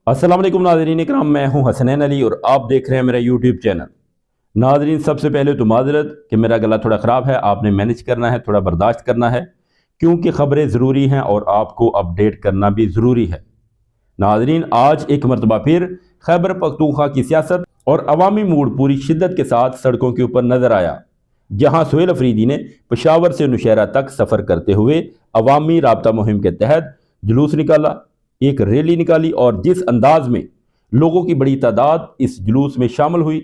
अस्सलाम वालेकुम नाज़रीन इकराम, मैं हूं हसनैन अली और आप देख रहे हैं मेरा यूट्यूब चैनल। नाज़रीन, सबसे पहले तो माजरत कि मेरा गला थोड़ा ख़राब है, आपने मैनेज करना है, थोड़ा बर्दाश्त करना है, क्योंकि ख़बरें ज़रूरी हैं और आपको अपडेट करना भी ज़रूरी है। नाज़रीन, आज एक मरतबा फिर खैबर पख्तूनख्वा की सियासत और अवामी मूड पूरी शिद्दत के साथ सड़कों के ऊपर नज़र आया, जहाँ सुहेल अफरीदी ने पेशावर से नौशहरा तक सफ़र करते हुए अवामी राब्ता मुहिम के तहत जुलूस निकाला, एक रैली निकाली और जिस अंदाज में लोगों की बड़ी तादाद इस जुलूस में शामिल हुई,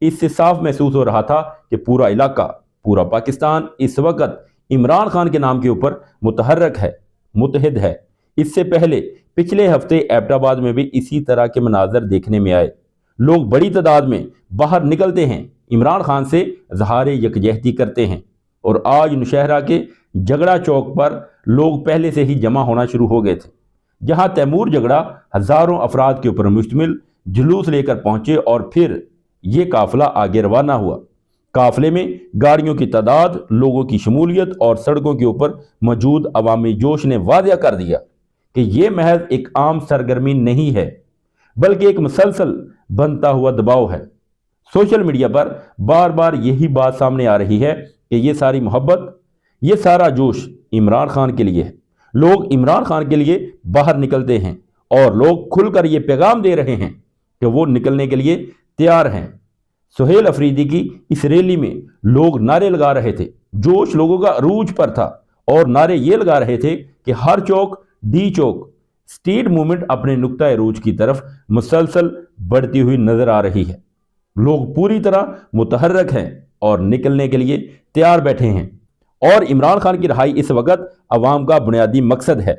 इससे साफ महसूस हो रहा था कि पूरा इलाका, पूरा पाकिस्तान इस वक्त इमरान खान के नाम के ऊपर मुतहर्रक है, मुतहद है। इससे पहले पिछले हफ्ते एबटाबाद में भी इसी तरह के मनाजर देखने में आए। लोग बड़ी तादाद में बाहर निकलते हैं, इमरान खान से इज़हार यकजहती करते हैं और आज नौशहरा के झगड़ा चौक पर लोग पहले से ही जमा होना शुरू हो गए थे, जहां तैमूर झगड़ा हजारों अफराद के ऊपर मुश्तमिल जुलूस लेकर पहुंचे और फिर ये काफिला आगे रवाना हुआ। काफिले में गाड़ियों की तादाद, लोगों की शमूलियत और सड़कों के ऊपर मौजूद अवामी जोश ने वादिया कर दिया कि ये महज एक आम सरगर्मी नहीं है, बल्कि एक मुसलसल बनता हुआ दबाव है। सोशल मीडिया पर बार बार यही बात सामने आ रही है कि ये सारी मोहब्बत, ये सारा जोश इमरान खान के लिए है। लोग इमरान खान के लिए बाहर निकलते हैं और लोग खुलकर ये पैगाम दे रहे हैं कि वो निकलने के लिए तैयार हैं। सुहेल अफरीदी की इस रैली में लोग नारे लगा रहे थे, जोश लोगों का अरूज पर था और नारे ये लगा रहे थे कि हर चौक डी चौक स्ट्रीट मूवमेंट अपने नुक्ता अरूज की तरफ मुसलसल बढ़ती हुई नजर आ रही है। लोग पूरी तरह मुतहर्रक हैं और निकलने के लिए तैयार बैठे हैं और इमरान खान की रिहाई इस वक्त अवाम का बुनियादी मकसद है।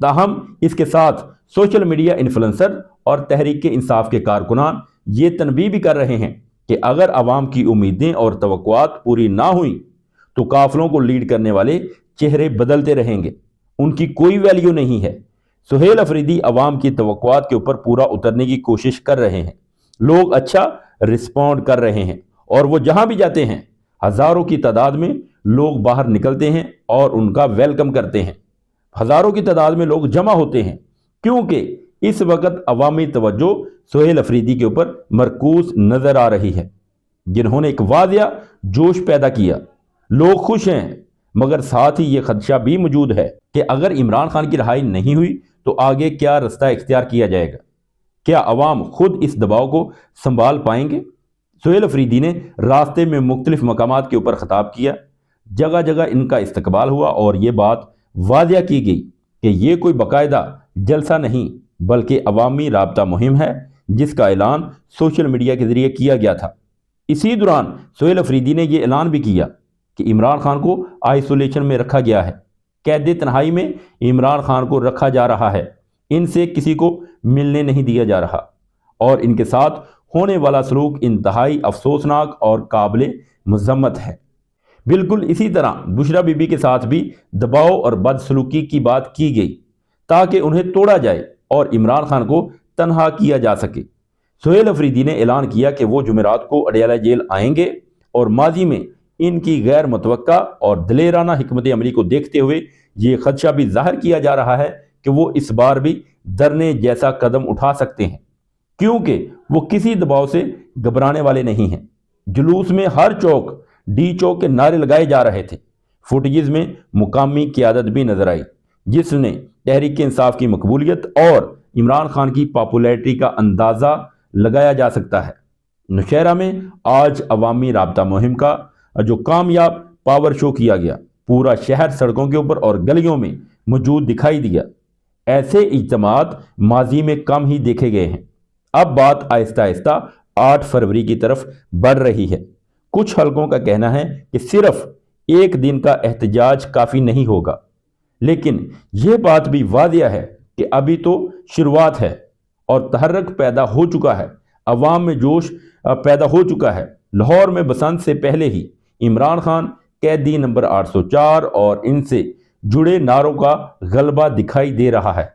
ताहम इसके साथ सोशल मीडिया इन्फ्लुएंसर और तहरीक इंसाफ के कारकुनान ये तनबीह भी कर रहे हैं कि अगर अवाम की उम्मीदें और तवक्कुआत पूरी ना हुई तो काफिलों को लीड करने वाले चेहरे बदलते रहेंगे, उनकी कोई वैल्यू नहीं है। सुहेल अफरीदी अवाम की तवक्कुआत के ऊपर पूरा उतरने की कोशिश कर रहे हैं, लोग अच्छा रिस्पॉन्ड कर रहे हैं और वो जहां भी जाते हैं हजारों की तादाद में लोग बाहर निकलते हैं और उनका वेलकम करते हैं। हजारों की तादाद में लोग जमा होते हैं क्योंकि इस वक्त अवामी तवज्जो सुहेल अफरीदी के ऊपर मरकूज नजर आ रही है, जिन्होंने एक वादिया जोश पैदा किया। लोग खुश हैं, मगर साथ ही ये खदशा भी मौजूद है कि अगर इमरान खान की रिहाई नहीं हुई तो आगे क्या रास्ता इख्तियार किया जाएगा। क्या अवाम खुद इस दबाव को संभाल पाएंगे? सुहेल अफरीदी ने रास्ते में मुख्तलिफ मकामात के ऊपर खिताब किया, जगह जगह इनका इस्तकबाल हुआ और ये बात वादिया की गई कि ये कोई बाकायदा जलसा नहीं बल्कि अवामी राब्ता मुहिम है, जिसका ऐलान सोशल मीडिया के जरिए किया गया था। इसी दौरान सुहेल अफरीदी ने यह ऐलान भी किया कि इमरान खान को आइसोलेशन में रखा गया है, कैद तन्हाई में इमरान खान को रखा जा रहा है, इनसे किसी को मिलने नहीं दिया जा रहा और इनके साथ होने वाला सलूक इंतहाई अफसोसनाक और काबिल मजम्मत है। बिल्कुल इसी तरह बुशरा बीबी के साथ भी दबाव और बदसलूकी की बात की गई ताकि उन्हें तोड़ा जाए और इमरान खान को तनहा किया जा सके। सुहेल अफरीदी ने ऐलान किया कि वो जुमेरात को अडयाला जेल आएंगे और माजी में इनकी गैर मुतवक्का और दलेराना हिकमत अमली को देखते हुए ये खदशा भी जाहिर किया जा रहा है कि वो इस बार भी धरने जैसा कदम उठा सकते हैं, क्योंकि वो किसी दबाव से घबराने वाले नहीं हैं। जुलूस में हर चौक डी चौक के नारे लगाए जा रहे थे। फुटेज में मुकामी क़यादत भी नजर आई, जिसने तहरीक इंसाफ की मकबूलियत और इमरान खान की पॉपुलैरिटी का अंदाज़ा लगाया जा सकता है। नौशहरा में आज अवामी राब्ता मुहिम का जो कामयाब पावर शो किया गया, पूरा शहर सड़कों के ऊपर और गलियों में मौजूद दिखाई दिया। ऐसे इज्तिमात माजी में कम ही देखे गए हैं। अब बात आहिस्ता आहिस्ता 8 फरवरी की तरफ बढ़ रही है। कुछ हलकों का कहना है कि सिर्फ एक दिन का एहतजाज काफ़ी नहीं होगा, लेकिन यह बात भी वादिया है कि अभी तो शुरुआत है और तहर्रक पैदा हो चुका है, अवाम में जोश पैदा हो चुका है। लाहौर में बसंत से पहले ही इमरान खान, कैदी नंबर 804 और इनसे जुड़े नारों का गलबा दिखाई दे रहा है।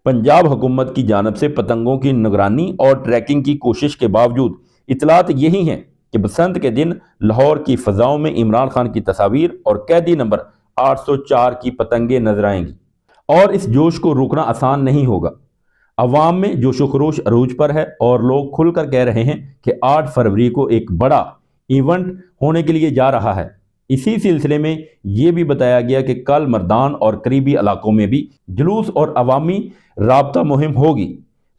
पंजाब हुकूमत की जानब से पतंगों की निगरानी और ट्रैकिंग की कोशिश के बावजूद इतलात यही हैं कि बसंत के दिन लाहौर की फ़ज़ाओं में इमरान खान की तस्वीर और कैदी नंबर 804 की पतंगें नजर आएंगी और इस जोश को रोकना आसान नहीं होगा। عوام میں جوش و خروش عروج پر ہے اور لوگ کھل کر کہہ رہے ہیں کہ 8 فروری کو ایک بڑا ایونٹ ہونے کے لیے جا رہا ہے۔ اسی سلسلے میں یہ بھی بتایا گیا کہ کل مردان اور قریبی علاقوں میں بھی جلوس اور عوامی رابطہ مہم ہوگی۔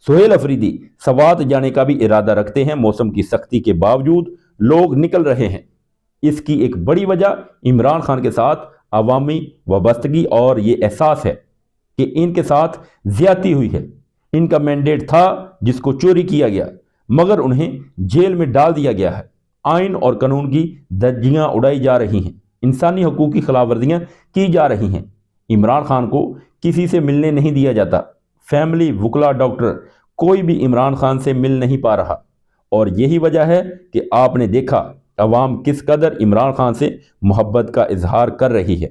سہیل افریدی سوات جانے کا بھی ارادہ رکھتے ہیں۔ موسم کی سختی کے باوجود لوگ نکل رہے ہیں۔ اس کی ایک بڑی وجہ عمران خان کے ساتھ عوامی وابستگی اور یہ احساس ہے کہ ان کے ساتھ زیادتی ہوئی ہے۔ ان کا مینڈیٹ تھا جس کو چوری کیا گیا، مگر انہیں جیل میں ڈال دیا گیا ہے۔ آئین اور قانون کی دھجیاں اڑائی جا رہی ہیں، انسانی حقوق کی خلاف ورزیاں کی جا رہی ہیں۔ عمران خان کو کسی سے ملنے نہیں دیا جاتا۔ فیملی، وکلا، ڈاکٹر، کوئی بھی عمران خان سے مل نہیں پا رہا، اور یہی وجہ ہے کہ آپ نے دیکھا عوام کس قدر عمران خان سے محبت کا اظہار کر رہی ہے۔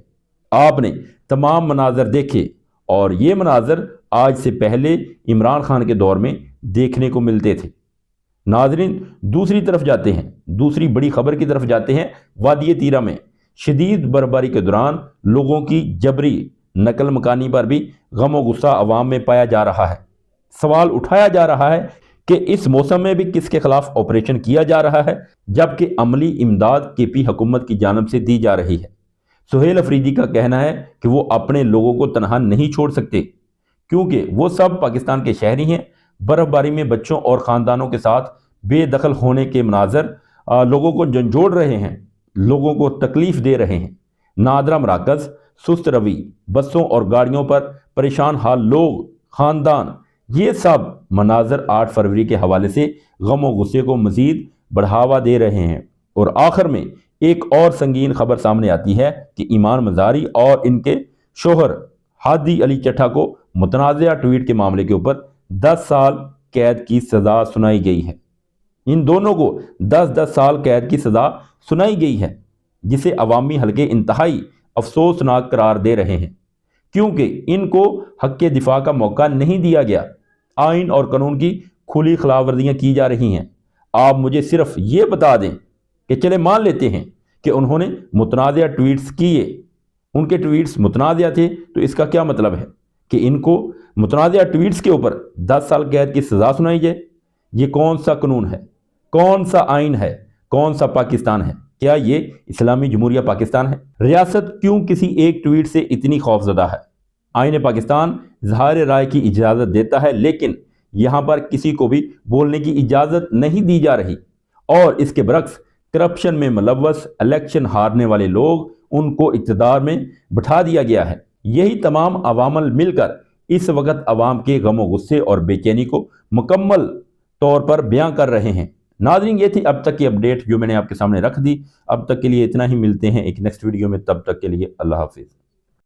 آپ نے تمام مناظر دیکھے، اور یہ مناظر آج سے پہلے عمران خان کے دور میں دیکھنے کو ملتے تھے۔ ناظرین، دوسری طرف جاتے ہیں، دوسری بڑی خبر کی طرف جاتے ہیں۔ وادی تیرہ میں شدید برفباری کے دوران لوگوں کی جبری نقل مکانی پر بھی غم و غصہ عوام میں پایا جا رہا ہے۔ سوال اٹھایا جا رہا ہے کہ اس موسم میں بھی کس کے خلاف آپریشن کیا جا رہا ہے، جبکہ عملی امداد KP حکومت کی جانب سے دی جا رہی ہے۔ سہیل افریدی کا کہنا ہے کہ وہ اپنے لوگوں کو تنہا نہیں چھوڑ سکتے، کیونکہ وہ سب پاکستان کے شہری ہیں۔ برف باری میں بچوں اور خاندانوں کے ساتھ بے دخل ہونے کے مناظر لوگوں کو جھنجھوڑ رہے ہیں، لوگوں کو تکلیف دے رہے ہیں۔ نادرا مراکز، سست روی، بسوں اور گاڑیوں پر پریشان حال لوگ، خاندان، یہ سب مناظر 8 فروری کے حوالے سے غم و غصے کو مزید بڑھاوا دے رہے ہیں۔ اور آخر میں ایک اور سنگین خبر سامنے آتی ہے کہ ایمان مزاری اور ان کے شوہر ہادی علی چٹھا کو متنازعہ ٹویٹ کے معاملے کے اوپر 10 سال قید کی سزا سنائی گئی ہے۔ ان دونوں کو 10 سال قید کی سزا سنائی گئی ہے، جسے عوامی حلقے انتہائی افسوسناک قرار دے رہے ہیں، کیونکہ ان کو حق دفاع کا موقع نہیں دیا گیا۔ آئین اور قانون کی کھلی خلاف ورزیاں کی جا رہی ہیں۔ آپ مجھے صرف یہ بتا دیں کہ چلے مان لیتے ہیں کہ انہوں نے متنازعہ ٹویٹس کیے، ان کے ٹویٹس متنازعہ تھے، تو اس کا کیا مطلب ہے کہ ان کو متنازعہ ٹویٹس کے اوپر 10 سال قید کی سزا سنائی جائے؟ یہ کون سا قانون ہے؟ کون سا آئین ہے؟ کون سا پاکستان ہے؟ کیا یہ اسلامی جمہوریہ پاکستان ہے؟ ریاست کیوں کسی ایک ٹویٹ سے اتنی خوفزدہ ہے؟ آئین پاکستان اظہار رائے کی اجازت دیتا ہے، لیکن یہاں پر کسی کو بھی بولنے کی اجازت نہیں دی جا رہی، اور اس کے برعکس کرپشن میں ملوث الیکشن ہارنے والے لوگ، ان کو اقتدار میں بٹھا دیا گیا ہے۔ یہی تمام عوامل مل کر اس وقت عوام کے غم و غصے اور بے چینی کو مکمل طور پر بیان کر رہے ہیں۔ ناظرین، یہ تھی اب تک کی اپڈیٹ جو میں نے آپ کے سامنے رکھ دی۔ اب تک کے لیے اتنا ہی، ملتے ہیں ایک نیکسٹ ویڈیو میں، تب تک کے لیے اللہ حافظ۔